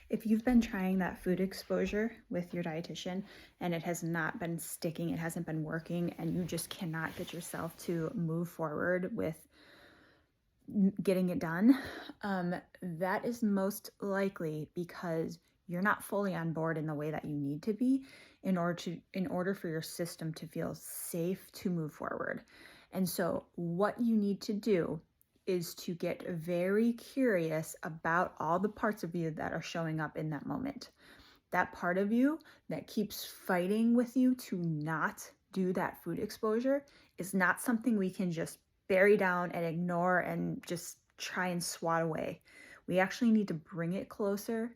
If you've been trying that food exposure with your dietitian and it has not been sticking, it hasn't been working, and you just cannot get yourself to move forward with getting it done, that is most likely because you're not fully on board in the way that you need to be in order for your system to feel safe to move forward. And so what you need to do is to get very curious about all the parts of you that are showing up in that moment. That part of you that keeps fighting with you to not do that food exposure is not something we can just bury down and ignore and just try and swat away. We actually need to bring it closer,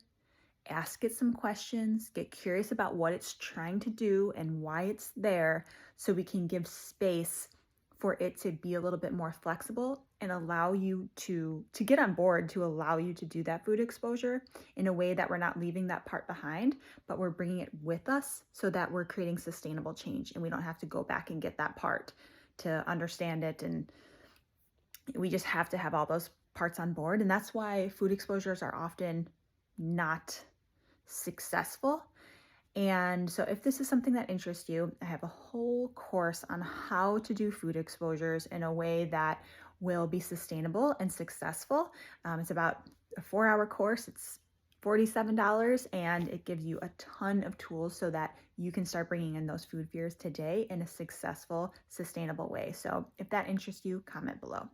ask it some questions, get curious about what it's trying to do and why it's there, so we can give space for it to be a little bit more flexible and allow you to get on board, to allow you to do that food exposure in a way that we're not leaving that part behind, but we're bringing it with us so that we're creating sustainable change and we don't have to go back and get that part to understand it. And we just have to have all those parts on board. And that's why food exposures are often not successful. And so if this is something that interests you, I have a whole course on how to do food exposures in a way that will be sustainable and successful. It's about a 4-hour course. It's $47, and it gives you a ton of tools so that you can start bringing in those food fears today in a successful, sustainable way. So if that interests you, comment below.